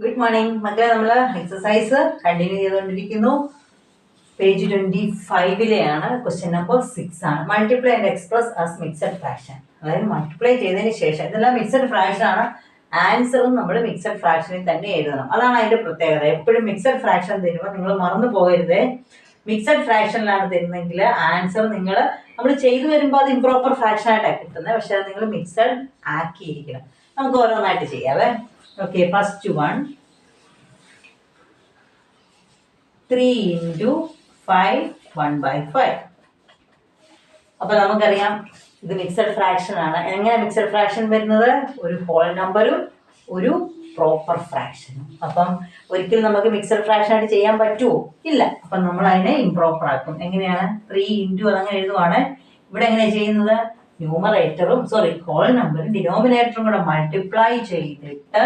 Good morning മക്കളെ. നമ്മൾ exercise continue ചെയ്തുകൊണ്ടിരിക്കുന്നു. പേജ് 25-ലെയാണ്. ക്വസ്റ്റ്യൻ നമ്പർ 6 ആണ്. Multiply and express as mixed fraction. അതായത് മൾട്ടിപ്ലൈ ചെയ്തതിന് ശേഷം ഇതെല്ലാം മിക്സഡ് ഫ്രാക്ഷൻ ആണ്. ആൻസറും നമ്മൾ മിക്സഡ് ഫ്രാക്ഷനിൽ തന്നെ എഴുതണം. അതാണ് അതിന്റെ പ്രത്യേകത. എപ്പോഴും മിക്സഡ് ഫ്രാക്ഷൻ തരുമ്പോൾ നിങ്ങൾ മറന്നു പോകരുത്. മിക്സഡ് ഫ്രാക്ഷനിലാണ് തരുന്നതെങ്കിൽ ആൻസർ നമ്മൾ ചെയ്തു വരുമ്പോൾ അത് ഇംപ്രോപ്പർ ഫ്രാക്ഷൻ ആയിട്ടാണ് കിട്ടുന്നത്. പക്ഷെ അത് നിങ്ങൾ മിക്സഡ് ആക്കിയിരിക്കണം. നമുക്ക് ഓരോന്നായിട്ട് ചെയ്യാവേ. Okay, first one 3 into 5 1/5. അപ്പോൾ നമുക്കറിയാം ഇത് മിക്സഡ് ഫ്രാക്ഷൻ ആണ്. എങ്ങനെ മിക്സഡ് ഫ്രാക്ഷൻ വരുന്നത്? ഒരു ഹോൾ നമ്പറും ഒരു പ്രോപ്പർ ഫ്രാക്ഷനും. അപ്പം ഒരിക്കലും നമുക്ക് മിക്സഡ് ഫ്രാക്ഷൻ ആയിട്ട് ചെയ്യാൻ പറ്റുമോ? ഇല്ല. അപ്പം നമ്മൾ അതിനെ ഇംപ്രോപ്പർ ആക്കും. എങ്ങനെയാണ്? 3 into അതങ്ങനെ എഴുതുവാണ്. ഇവിടെ എങ്ങനെയാണ് ചെയ്യുന്നത്? ഹോൾ നമ്പറും ഡിനോമിനേറ്ററും കൂടെ മൾട്ടിപ്ലൈ ചെയ്തിട്ട്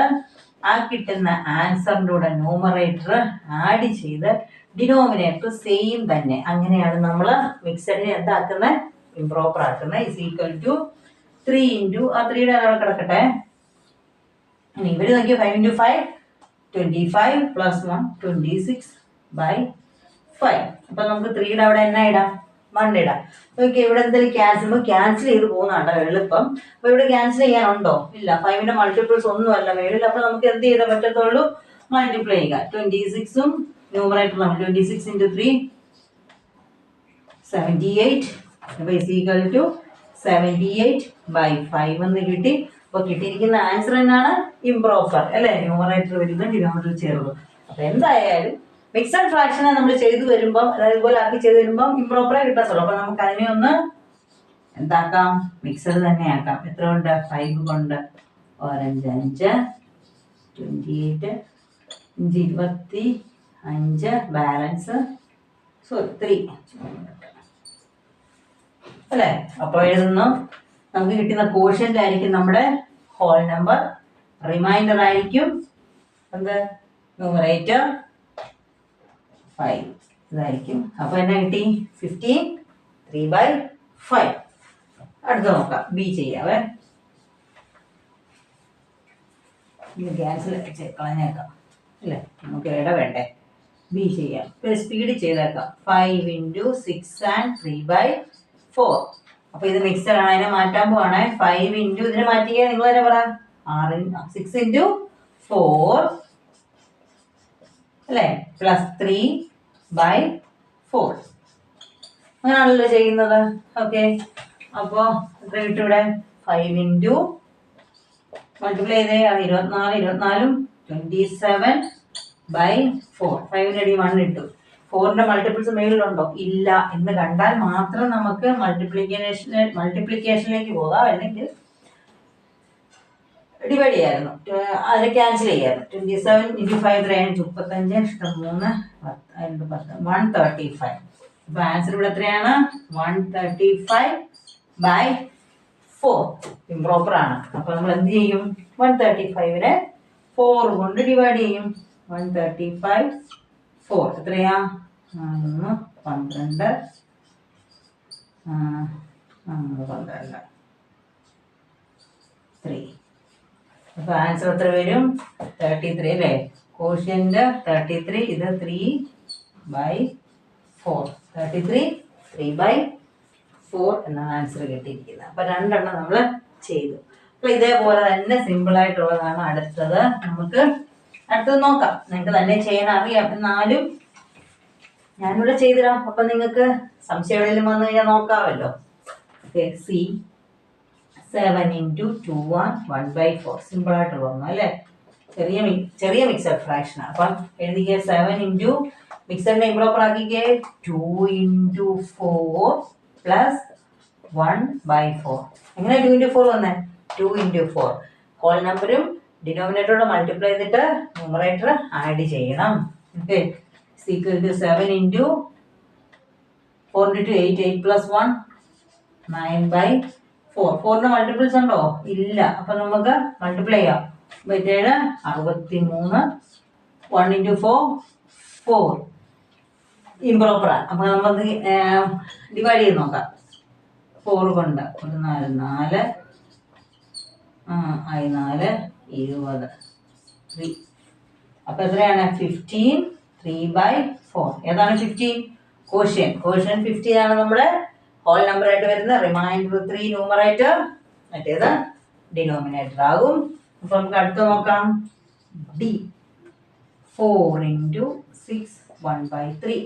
ആ കിട്ടുന്ന ആൻസറിൻ്റെ കൂടെ ന്യൂമറേറ്റർ ആഡ് ചെയ്ത് ഡിനോമിനേറ്റർ സെയിം തന്നെ. അങ്ങനെയാണ് നമ്മൾ മിക്സഡിനെ എന്താക്കുന്നത്? ഇംപ്രോപ്പർ ആക്കുന്നത്. ഇസ് ഈക്വൽ ടു 3 into ആ 3യുടെ അവിടെ കിടക്കട്ടെ. ഇനി ഇവർ നോക്കിയാൽ 5 into 5 25 plus 1 26/5. അപ്പം നമുക്ക് 3യുടെ അവിടെ എന്നാ ഇടാം? 1 ഇടാം. ഓക്കെ, ഇവിടെ എന്തെങ്കിലും ക്യാൻസൽ ചെയ്ത് പോകുന്നതാണ് എളുപ്പം. അപ്പോൾ ഇവിടെ ക്യാൻസൽ ചെയ്യാനുണ്ടോ? ഇല്ല. 5ന്റെ മൾട്ടിപ്പിൾസ് ഒന്നുമല്ല മേളിൽ. അപ്പോൾ നമുക്ക് എന്ത് ചെയ്താൽ പറ്റത്തുള്ളൂ? മൾട്ടിപ്ലൈ ചെയ്യുക. 26ഉം ന്യൂമറേറ്റർ 26 into 3 78. അപ്പോൾ ഇസ് ഈക്വൽ ടു 78/5 എന്ന് കിട്ടി. അപ്പോൾ കിട്ടിയിരിക്കുന്ന ആൻസർ എന്നാണ്? ഇംപ്രോപ്പർ അല്ലേ? ന്യൂമറേറ്റർ വലുതും ഡിനോമിനേറ്റർ ചെറുതും. അപ്പോൾ എന്തായാലും മിക്സഡ് ഫ്രാക്ഷനെ നമ്മൾ ചെയ്തു വരുമ്പോൾ, അതായത് ഇതുപോലെ ആക്കി ചെയ്ത് വരുമ്പോൾ ഇംപ്രോപ്പറേ കിട്ടത്തുള്ളൂ. അപ്പോൾ നമുക്ക് അതിനെ ഒന്ന് എന്താക്കാം? മിക്സഡ് തന്നെ ആക്കാം. എത്ര കൊണ്ട്? 5 കൊണ്ട്. 5 5 28 25 ബാലൻസ് 3 അല്ലേ? അപ്പോൾ എഴുതുന്നു. നമുക്ക് കിട്ടുന്ന കോഷ്യന്റ് ആയിരിക്കും നമ്മുടെ ഹോൾ നമ്പർ. റിമൈൻഡർ ആയിരിക്കും എന്ത്? ന്യൂമറേറ്റർ 5 ഇതായിരിക്കും. അപ്പോൾ എന്നാ കിട്ടി? 15 3/5. അടുത്ത നോക്കാം. ബി ചെയ്യാവേ. ക്യാൻസൽ കളഞ്ഞേക്കാം അല്ലേ? നമുക്ക് ഇട വേണ്ടേ? ബി ചെയ്യാം. സ്പീഡ് ചെയ്തേക്കാം. 5 into 6 and 3/4. അപ്പോൾ ഇത് മിക്സഡ് ആണ്. അതിനെ മാറ്റാൻ പോവാണ്. 5 into ഇതിനെ മാറ്റിയാൽ നിങ്ങൾ തന്നെ പറ. 6 into 4 അല്ലേ? പ്ലസ് 3/4. അങ്ങനെയാണല്ലോ ചെയ്യുന്നത്. ഓക്കെ, അപ്പോൾ എത്ര കിട്ടും ഇവിടെ? 5 into മൾട്ടിപ്ലൈ ചെയ്തേ 24 24 27/4. 5ന്റെ അടി 1 ഇട്ടു. 4ന്റെ മൾട്ടിപ്പിൾസ് മേളിലുണ്ടോ? ഇല്ല എന്ന് കണ്ടാൽ മാത്രം നമുക്ക് മൾട്ടിപ്ലിക്കേഷനിലേക്ക് പോകാം. അല്ലെങ്കിൽ ഡിവൈഡ് ചെയ്യായിരുന്നു. അതിൽ ക്യാൻസൽ ചെയ്യായിരുന്നു. 27 into 5 35 3 135. അപ്പൊ ആൻസർ ഇവിടെ എത്രയാണ്? 135/4. ഇംപ്രോപ്പർ ആണ്. അപ്പൊ നമ്മൾ എന്ത് ചെയ്യും? 135നെ 4 കൊണ്ട് ഡിവൈഡ് ചെയ്യും. 135/4 എത്രയാ? 12 12 3. അപ്പൊ ആൻസർ എത്ര വരും? 33 അല്ലേ? കോഷ്യന്റ് 33. ഇത് 3/4. 33 3/4 എന്നാണ് ആൻസർ കിട്ടിയിരിക്കുന്നത്. അപ്പൊ രണ്ടെണ്ണം നമ്മൾ ചെയ്തു. അപ്പൊ ഇതേപോലെ തന്നെ സിമ്പിൾ ആയിട്ടുള്ളതാണ് അടുത്തത്. നമുക്ക് അടുത്തത് നോക്കാം. നിങ്ങൾക്ക് തന്നെ ചെയ്യാൻ അറിയാം. എന്നാലും ഞാനിവിടെ ചെയ്തിടാം. അപ്പൊ നിങ്ങൾക്ക് സംശയം എവിടെയെങ്കിലും വന്നു കഴിഞ്ഞാൽ നോക്കാമല്ലോ. Okay, see 7 into 2 and 1/4. Simple ആയിട്ടുള്ള ഒന്നും അല്ലേ? ചെറിയ മിക്സഡ് ഫ്രാക്ഷൻ ആണ്. അപ്പം എഴുതിക്കേ 7 into മിക്സഡിനെ ഇംപ്രോപ്പർ ആക്കിക്കേ 2 into 4 plus 1/4. എങ്ങനെ 2 into 4 വന്നേ? 2 into 4 ഹോൾ നമ്പറും ഡിനോമിനേറ്ററോട് മൾട്ടിപ്ലൈ ചെയ്തിട്ട് ന്യൂമറേറ്റർ ആഡ് ചെയ്യണം. Okay, equal to 7 into 4 into 8 8 plus 1 9/4. 4ന്റെ മൾട്ടിപ്പിൾസ് ഉണ്ടോ? ഇല്ല. അപ്പൊ നമുക്ക് മൾട്ടിപ്ലൈ ചെയ്യാം. 7 63. 1 into 4 4. ഇംപ്രോപ്പറാണ്. അപ്പൊ നമുക്ക് ഡിവൈഡ് ചെയ്ത് നോക്കാം. 4 കൊണ്ട് 1 4 4 I 4 20 3 അപ്പോൾ എത്രയാണ് 15 3/4. ഏതാണ് 15? കോഷ്യന്റ് 15 ആണ് നമ്മുടെ ഹോൾ നമ്പർ ആയിട്ട് വരുന്നത്. റിമൈൻഡർ 3 ന്യൂമറേറ്റർ, മറ്റേത് ഡിനോമിനേറ്റർ ആകും. അപ്പൊ നമുക്ക് അടുത്ത് നോക്കാം. ഡി 4 × 6 1/3.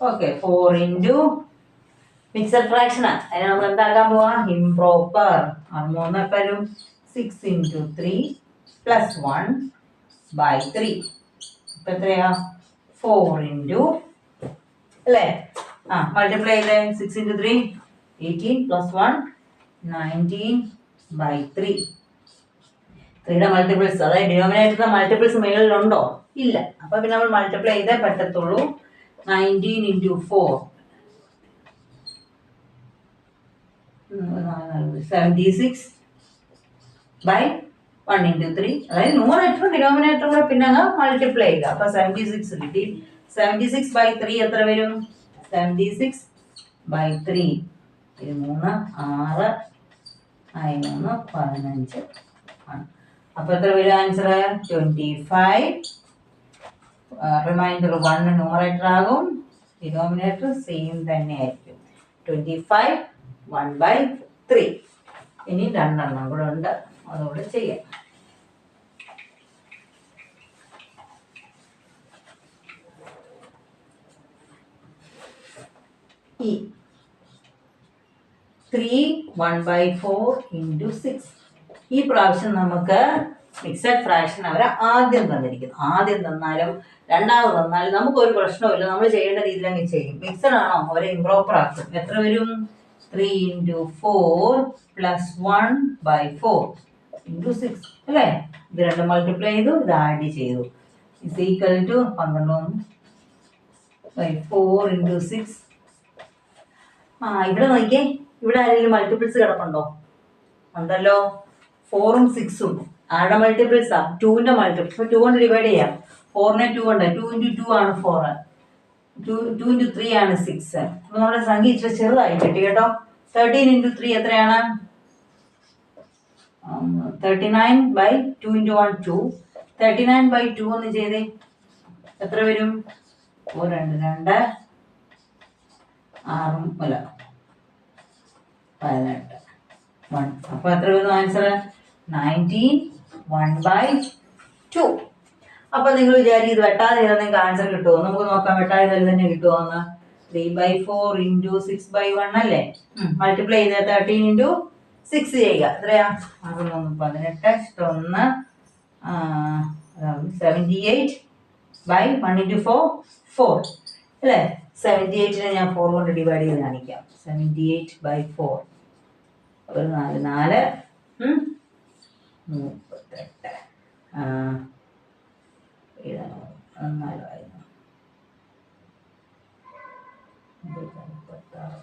ഓക്കെ, 4 × മിക്സഡ് ഫ്രാക്ഷൻ ആണ്. അതിനെ നമ്മൾ എന്താക്കാൻ പോവാ? ഇംപ്രോപ്പർ. അത് എപ്പോഴും 6 × 3 + 1/3. ഇപ്പൊ എത്രയാ? 4 × അല്ലേ? മൾട്ടിപ്ലൈ ചെയ്തേ. 6 × 3 18 + 1 19/3. 3യുടെ മൾട്ടിപ്പിൾസ്, അതായത് ഡിനോമിനേറ്ററിന്റെ മൾട്ടിപ്പിൾസ് മുകളിലുണ്ടോ? ഇല്ല. അപ്പൊ പിന്നെ നമ്മൾ മൾട്ടിപ്ലൈ ചെയ്തേ പറ്റത്തുള്ളൂ. 19 × 4 76/1 × 3. അതായത് ന്യൂമറേറ്ററും ഡിനോമിനേറ്ററും കൂടെ പിന്നെ അങ്ങ് മൾട്ടിപ്ലൈ ചെയ്യുക. അപ്പൊ 76 കിട്ടി. 76/3 എത്ര വരും? 76/3 3 6 3 15 ആണ്. അപ്പൊ എത്ര വരും ആൻസർ? 25. റിമൈൻഡർ 1 ന്യൂമറേറ്റർ ആകും, ഡിനോമിനേറ്റർ സെയിം തന്നെ ആയിരിക്കും. 25 1/3. ഇനി 2 എണ്ണം കൂടെ ഉണ്ട്, അതുകൂടെ ചെയ്യാം. ഈ 3 1/4 × 6. ഈ പ്രാവശ്യം നമുക്ക് മിക്സഡ് ഫ്രാക്ഷൻ അവർ ആദ്യം തന്നിരിക്കുന്നു. ആദ്യം തന്നാലും രണ്ടാമത് തന്നാലും നമുക്കൊരു പ്രശ്നമില്ല, നമ്മൾ ചെയ്യേണ്ട രീതിയിൽ അങ്ങ് ചെയ്യും. മിക്സഡ് ആണോ അവരെ ഇംപ്രോപ്പർ ആക്കും. എത്ര വരും? 3 × 4 + 1/4 × 6 അല്ലേ? ഇത് രണ്ട് മൾട്ടിപ്ലൈ ചെയ്തു, ഇത് ആഡ് ചെയ്തു. Is equal to 12/4 × 6. ഇവിടെ നോക്കിയേ, ഇവിടെ ആരെങ്കിലും മൾട്ടിപ്പിൾസ് കിടപ്പുണ്ടോ? ഉണ്ടല്ലോ. 4ഉം 6ഉം ആരുടെ മൾട്ടിപ്പിൾസാ? 2ന്റെ മൾട്ടിപ്പിൾ. 2 കൊണ്ട് ഡിവൈഡ് ചെയ്യാം. 4നെ 2 ഉണ്ട്. 2 × 2 ആണ് 4. 2 × 3 ആണ് 6. അപ്പൊ നമ്മുടെ സംഖ്യ ഇച്ചിരി ചെറുതായി കിട്ടി കേട്ടോ. 13 × 3 എത്രയാണ്? 39/2 × 1 2. 39/2 ഒന്ന് ചെയ്തേ. എത്ര വരും? 4 2 2 6 അല്ല 18 1. അപ്പൊ എത്ര വരുന്നു ആൻസർ? 19 1/2. അപ്പൊ നിങ്ങൾ വിചാരിക്കും ഇത് വെട്ടാതെ ചെയ്താൽ നിങ്ങൾക്ക് ആൻസർ കിട്ടുമോ? നമുക്ക് നോക്കാം, വെട്ടാതെ തന്നെ കിട്ടുമോന്ന്. 3/4 × 6/1 അല്ലേ? മൾട്ടിപ്ലൈ ചെയ്ത് 13 × 6 ചെയ്യുക. എത്രയാ? 18 78/1 × 4 4 അല്ലേ? 78നെ ഞാൻ 4 കൊണ്ട് ഡിവൈഡ് ചെയ്ത് കാണിക്കാം. 78/4 ഒരു 4 4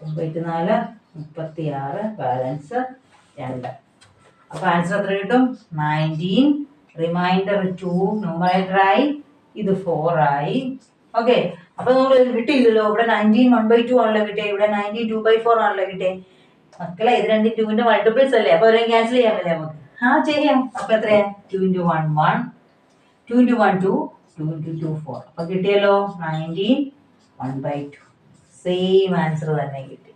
38 36 ബാലൻസ് 2. അപ്പൊ ആൻസർ എത്ര കിട്ടും? 19. റിമൈൻഡർ 2 ന്യൂമറേറ്ററായി, ഇത് 4 ആയി. ഓക്കെ, അപ്പൊ നമ്മൾ കിട്ടിയില്ലല്ലോ. ഇവിടെ 19 1/2 ആണല്ലോ കിട്ടിയത്, ഇവിടെ 19 2/4 ആണല്ലോ കിട്ടിയത്. മക്കളെ ഇത് രണ്ടും 2ന്റെ മൾട്ടിപ്പിൾസ് അല്ലേ? അപ്പൊ അവരെ ക്യാൻസൽ ചെയ്യാൻ പറ്റില്ലേ നമുക്ക്? ചെയ്യാം. അപ്പൊ എത്രയാ? 2 × 1 1, 2 × 1 2, 2 × 2 4. അപ്പൊ കിട്ടിയല്ലോ 19 1/2. സെയിം ആൻസർ തന്നെ കിട്ടി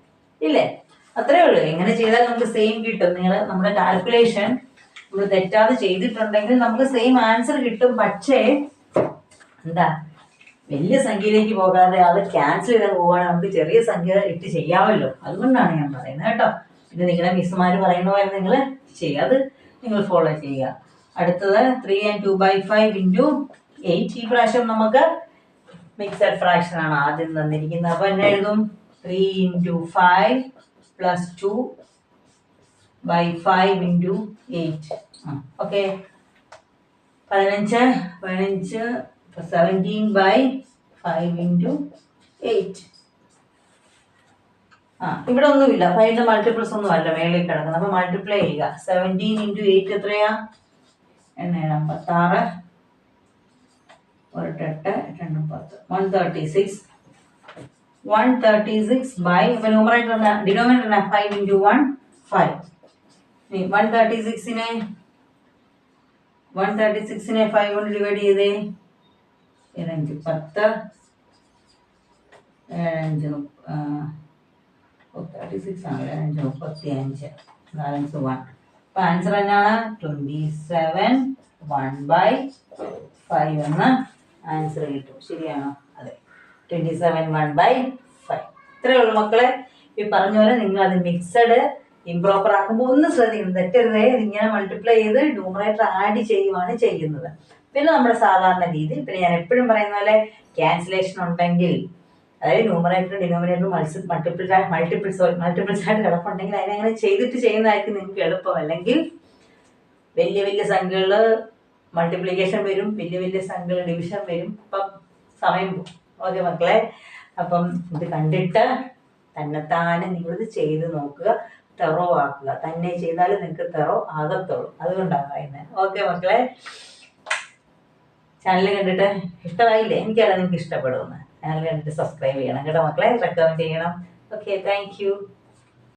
ഇല്ലേ? അത്രേ ഉള്ളൂ. എങ്ങനെ ചെയ്താൽ നമുക്ക് സെയിം കിട്ടും. നിങ്ങൾ നമ്മുടെ കാൽക്കുലേഷൻ നമ്മൾ തെറ്റാതെ ചെയ്തിട്ടുണ്ടെങ്കിൽ നമുക്ക് സെയിം ആൻസർ കിട്ടും. പക്ഷേ എന്താ, വലിയ സംഖ്യയിലേക്ക് പോകാതെ അത് ക്യാൻസൽ ചെയ്താൽ പോവുകയാണെങ്കിൽ നമുക്ക് ചെറിയ സംഖ്യ ഇട്ട് ചെയ്യാമല്ലോ. അതുകൊണ്ടാണ് ഞാൻ പറയുന്നത് കേട്ടോ. ഇത് നിങ്ങളെ മിസ്സുമാർ പറയുന്ന പോലെ നിങ്ങൾ ചെയ്യാതെ നിങ്ങൾ ഫോളോ ചെയ്യുക. അടുത്തത് 3 and 2/5 × 8. ഈ പ്രാവശ്യം നമുക്ക് മിക്സഡ് ഫ്രാക്ഷൻ ആണ് ആദ്യം തന്നിരിക്കുന്നത്. അപ്പൊ എന്നെ എഴുതും 3 × 5 + 2/5 × 8. ഓക്കെ, 17/5 × 8. ഇവിടെ ഒന്നുമില്ല, 5ന്റെ മൾട്ടിപ്പിൾസ് ഒന്നും അല്ല മേളിൽ കിടക്കുന്നത്. അപ്പൊ മൾട്ടിപ്ലൈ ചെയ്യുക. 17 × 8 എത്രയാ? 56 8 2 10 136. 136 ന്യൂമറേറ്റർ ഡിനോമിനേറ്റർ 5 × 1 5. 136നെ 136നെ 5 കൊണ്ട് ഡിവൈഡ് ചെയ്തേ. 5 10 5 36 ആണ്. 5 35 ബാലൻസ് 1. അപ്പൊ ആൻസർ എന്നാണ് 27 1/5 എന്ന് ആൻസർ കിട്ടും. ശരിയാണോ? അതെ, 27 1/5. ഇത്രയേ ഉള്ളൂ മക്കളെ. ഈ പറഞ്ഞ പോലെ നിങ്ങൾ അത് മിക്സഡ് ഇംപ്രോപ്പർ ആക്കുമ്പോൾ ഒന്ന് ശ്രദ്ധിക്കണം, തെറ്റരുതേ. ഇതിങ്ങനെ മൾട്ടിപ്ലൈ ചെയ്ത് ന്യൂമറേറ്റർ ആഡ് ചെയ്യുവാണ് ചെയ്യുന്നത്. പിന്നെ നമ്മുടെ സാധാരണ രീതിയിൽ, പിന്നെ ഞാൻ എപ്പോഴും പറയുന്ന പോലെ ക്യാൻസലേഷൻ ഉണ്ടെങ്കിൽ, അതായത് ന്യൂമറേറ്ററും ഡിനോമിനേറ്ററും മൾട്ടിപ്പിൾസ് ആയിട്ട് കിടപ്പുണ്ടെങ്കിൽ അതിനങ്ങനെ ചെയ്തിട്ട് ചെയ്യുന്നതായിരിക്കും നിങ്ങൾക്ക് എളുപ്പം. അല്ലെങ്കിൽ വലിയ വലിയ സംഖ്യകൾ മൾട്ടിപ്ലിക്കേഷൻ വരും, വലിയ വലിയ സംഖ്യകൾ ഡിവിഷൻ വരും, അപ്പം സമയം പോകും. ഓക്കെ മക്കളെ, അപ്പം ഇത് കണ്ടിട്ട് തന്നെത്താനെ നിങ്ങളിത് ചെയ്ത് നോക്കുക, തെറോ ആക്കുക. തന്നെ ചെയ്താലും നിങ്ങൾക്ക് തെറോ ആകത്തുള്ളൂ, അതുകൊണ്ടാണ് പറയുന്നത്. ഓക്കെ മക്കളെ, ചാനൽ കണ്ടിട്ട് ഇഷ്ടമായില്ലേ? എനിക്കറിയാം നിങ്ങൾക്ക് ഇഷ്ടപ്പെടുമെന്ന്. ചാനൽ കണ്ടിട്ട് സബ്സ്ക്രൈബ് ചെയ്യണം കേട്ടോ മക്കളെ, റെക്കമെൻഡ് ചെയ്യണം. Okay, thank you.